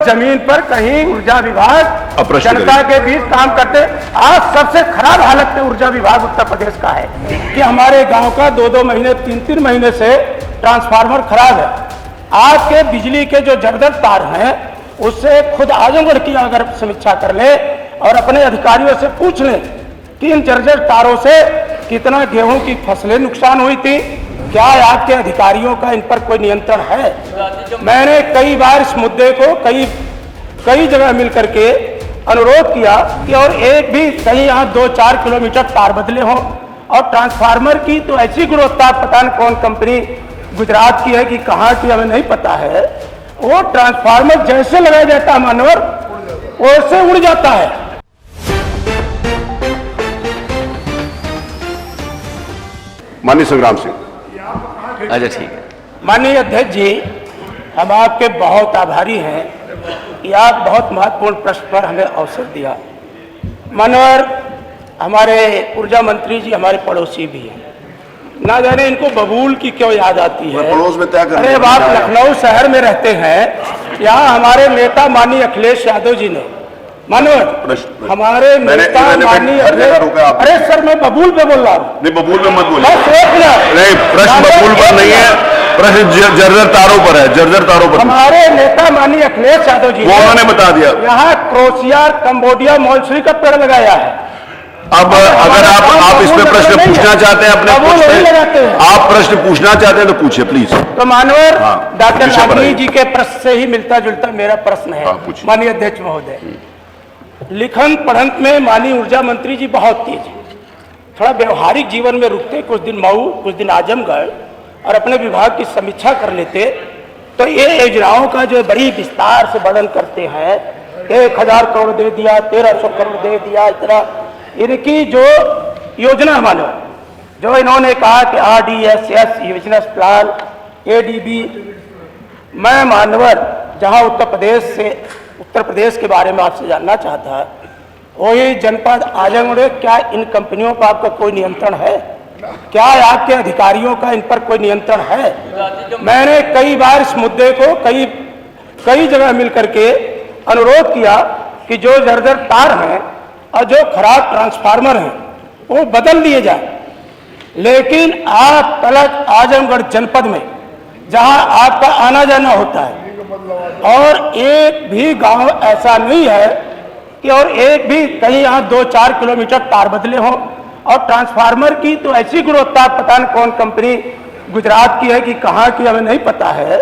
जमीन पर कहीं ऊर्जा विभाग जनता के बीच काम करते। आज सबसे खराब हालत में ऊर्जा विभाग उत्तर प्रदेश का है कि हमारे गांव का 2-2 महीने 3-3 महीने से ट्रांसफार्मर खराब है। आज के बिजली के जो जर्जर तार हैं उससे खुद आजमगढ़ की अगर समीक्षा कर ले और अपने अधिकारियों से पूछ लें कि इन जर्जर तारों से कितना गेहूं की फसलें नुकसान हुई थी, क्या आपके अधिकारियों का इन पर कोई नियंत्रण है? मैंने कई बार इस मुद्दे को कई जगह मिल करके अनुरोध किया कि और एक भी कहीं यहाँ 2-4 किलोमीटर तार बदले हों। और ट्रांसफार्मर की तो ऐसी गुणवत्ता पता नहीं कौन कंपनी गुजरात की है कि कहाँ की हमें नहीं पता है, वो ट्रांसफार्मर जैसे लगाया जाता है मानवर वैसे उड़ जाता है। माननीय संग्राम सिंह। अच्छा ठीक है। माननीय अध्यक्ष जी, हम आपके बहुत आभारी हैं कि आप बहुत महत्वपूर्ण प्रश्न पर हमें अवसर दिया। मानवर हमारे ऊर्जा मंत्री जी हमारे पड़ोसी भी हैं, ना जाने इनको बबूल की क्यों याद आती है। पड़ोस में तय कर अरे आप लखनऊ शहर में रहते हैं, यहाँ हमारे नेता माननीय अखिलेश यादव जी ने मानवर हमारे नेता माननीय अरे सर मैं बबूल पे बोल रहा हूँ। नहीं बबूल में मत बोलिए। नहीं प्रश्न बबूल पर नहीं है, प्रश्न जर्जर तारों पर है। जर्जर तारों पर हमारे नेता माननीय अखिलेश यादव जी वो उन्होंने बता दिया। यहाँ क्रोशिया कंबोडिया मॉन्सूरी का पेड़ लगाया है। अब अगर आप इसमें प्रश्न पूछना चाहते हैं अपने आप प्रश्न पूछना चाहते हैं तो पूछिए प्लीज। तो मानवर डॉक्टर नागरी जी के प्रश्न से ही मिलता जुलता मेरा प्रश्न है। माननीय अध्यक्ष महोदय, लिखन पढ़ंत में माननीय ऊर्जा मंत्री जी बहुत तेज है, थोड़ा व्यवहारिक जीवन में रुकते, कुछ दिन मऊ कुछ दिन आजमगढ़ और अपने विभाग की समीक्षा कर लेते तो ये योजनाओं का जो बड़ी विस्तार से वर्णन करते हैं, 1000 करोड़ दे दिया, 1300 करोड़ दे दिया, इतना इनकी जो योजना मानो जो इन्होंने कहा कि RDSS बिजनेस प्लान ADB, मैं मानवर जहां उत्तर प्रदेश के बारे में आपसे जानना चाहता है, वही जनपद आजमगढ़, क्या इन कंपनियों पर आपका कोई नियंत्रण है? क्या आपके अधिकारियों का इन पर कोई नियंत्रण है? मैंने कई बार इस मुद्दे को कई जगह मिल करके अनुरोध किया कि जो जर्जर तार हैं और जो खराब ट्रांसफार्मर हैं वो बदल दिए जाए, लेकिन आप तलक आजमगढ़ जनपद में जहां आपका आना जाना होता है और एक भी गांव ऐसा नहीं है कि और एक भी कहीं यहाँ 2-4 किलोमीटर तार बदले हों। और ट्रांसफार्मर की तो ऐसी गुणवत्ता पता नहीं कौन कंपनी गुजरात की है कि कहाँ की हमें नहीं पता है,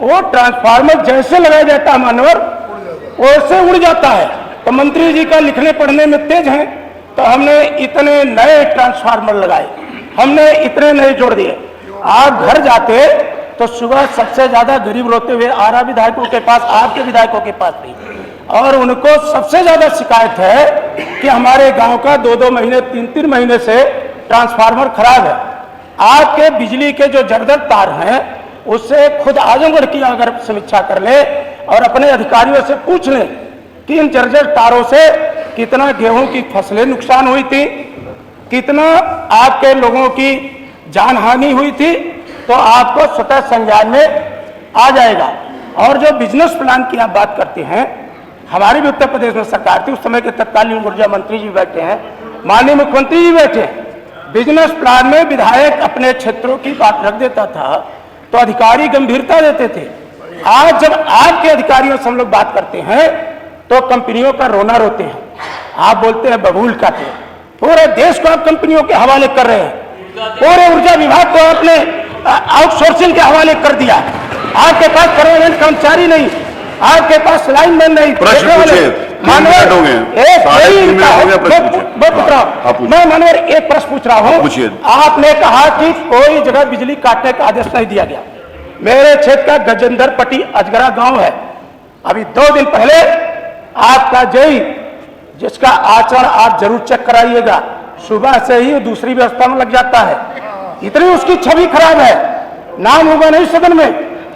वो ट्रांसफार्मर जैसे लगाया जाता है मानवर वैसे उड़ जाता है। तो मंत्री जी का लिखने पढ़ने में तेज हैं, तो हमने इतने नए ट्रांसफार्मर लगाए, हमने इतने नए जोड़ दिए। आप घर जाते तो सुबह सबसे ज्यादा गरीब रोते हुए आरा विधायकों के पास, आपके विधायकों के पास भी, और उनको सबसे ज्यादा शिकायत है कि हमारे गांव का 2-2 महीने 3-3 महीने से ट्रांसफार्मर खराब है। आपके बिजली के जो जर्जर तार हैं उससे खुद आजमगढ़ की अगर समीक्षा कर ले और अपने अधिकारियों से पूछ लें कि इन जर्जर तारों से कितना गेहूं की फसलें नुकसान हुई थी, कितना आपके लोगों की जान हानि हुई थी, तो आपको स्वतः संज्ञान में आ जाएगा। और जो बिजनेस प्लान की आप बात करते हैं, हमारे भी उत्तर प्रदेश में सरकार थी, उस समय के तत्कालीन ऊर्जा मंत्री जी बैठे हैं, माननीय मुख्यमंत्री जी बैठे हैं। बिजनेस प्लान में विधायक अपने क्षेत्रों की बात रख देता था तो अधिकारी गंभीरता देते थे। आज जब आपके अधिकारियों से हम लोग बात करते हैं तो कंपनियों का रोना रोते हैं, आप बोलते हैं बबूल का थे। पूरे देश को आप कंपनियों के हवाले कर रहे हैं, पूरे ऊर्जा विभाग को आपने आउटसोर्सिंग के हवाले कर दिया। आपके पास परमानेंट कर्मचारी नहीं, आपके पास लाइनमैन नहीं। मैं मानवर एक प्रश्न पूछ रहा हूँ, आपने कहा कि कोई जगह बिजली काटने का आदेश नहीं दिया गया। मेरे क्षेत्र का गजेंद्र पट्टी अजगरा गांव है, अभी 2 दिन पहले आपका जेई, जिसका आचरण आप जरूर चेक कराइएगा, सुबह से ही दूसरी व्यवस्था में लग जाता है, इतनी उसकी छवि खराब है, नाम होगा नहीं सदन में।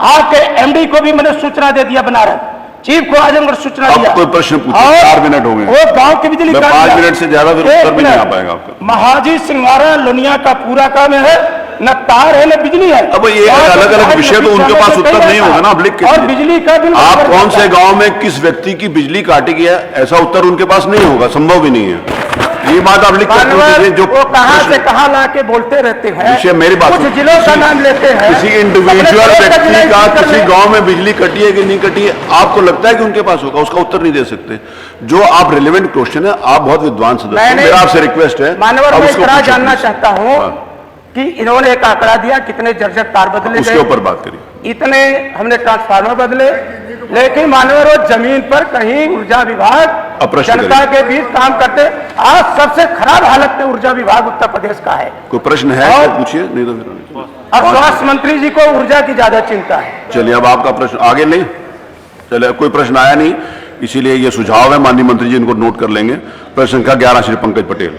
आपके MD को भी मैंने सूचना दे दिया, बनारस चीफ को आजमगढ़ सूचना दिया। कोई प्रश्न पूछिए, 4 मिनट हो गए। वो गांव की बिजली 5 मिनट से ज्यादा फिर उत्तर भी नहीं आ पाएगा आपका। महाजी सिंगारा लोनिया का पूरा काम है, न तार है न बिजली है। अब ये और अलग अलग विषय तो उनके पास उत्तर नहीं होगा ना, आप लिख के और दीजिए। बिजली का बिल आप बराबर कौन देता से है। गांव में किस व्यक्ति की बिजली काटी गई है, ऐसा उत्तर उनके पास नहीं होगा, संभव भी नहीं है। ये बात आप लिख कर मानवर दीजिए। जो वो कहां प्रश्न- से कहां लाके बोलते रहते हैं। विषय मेरी बात कुछ सुनो। जिलों का नाम लेते हैं, किसी इंडिविजुअल अपने व्यक्ति जिले का जिक्र किसी में- गांव में बिजली कटी है कि नहीं कटी है, आपको लगता है कि उनके पास होगा? उसका उत्तर नहीं दे सकते। जो आप रिलेवेंट क्वेश्चन है, आप बहुत विद्वान सदस्य हैं, मेरा आपसे रिक्वेस्ट है, मानवर अब मैं उसको इतना पूछिए, जानना प्लीज। चाहता हूं हाँ, कि इन्होंने एक आंकड़ा दिया कितने जर्जर तार बदले उसके गए, ऊपर बात करिए। इतने हमने ट्रांसफार्मर बदले, लेकिन मानवर वो जमीन पर कहीं ऊर्जा विभाग अब प्रश्न जनता के बीच काम करते। आज सबसे खराब हालत में ऊर्जा विभाग उत्तर प्रदेश का है। कोई प्रश्न है और- तो पूछिए, नहीं तो फिर और स्वास्थ्य मंत्री जी को ऊर्जा की ज्यादा चिंता है। चलिए, अब आपका प्रश्न आगे नहीं, चलिए कोई प्रश्न आया नहीं, इसीलिए ये सुझाव है, माननीय मंत्री जी इनको नोट कर लेंगे। प्रश्न संख्या 11 Shri Pankaj Patel.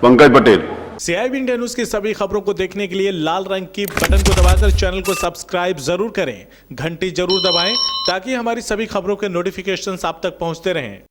Pankaj Patel. CIB India news की सभी खबरों को देखने के लिए लाल रंग की बटन को दबाकर चैनल को सब्सक्राइब जरूर करें, घंटी जरूर दबाएं ताकि हमारी सभी खबरों के नोटिफिकेशंस आप तक पहुंचते रहें।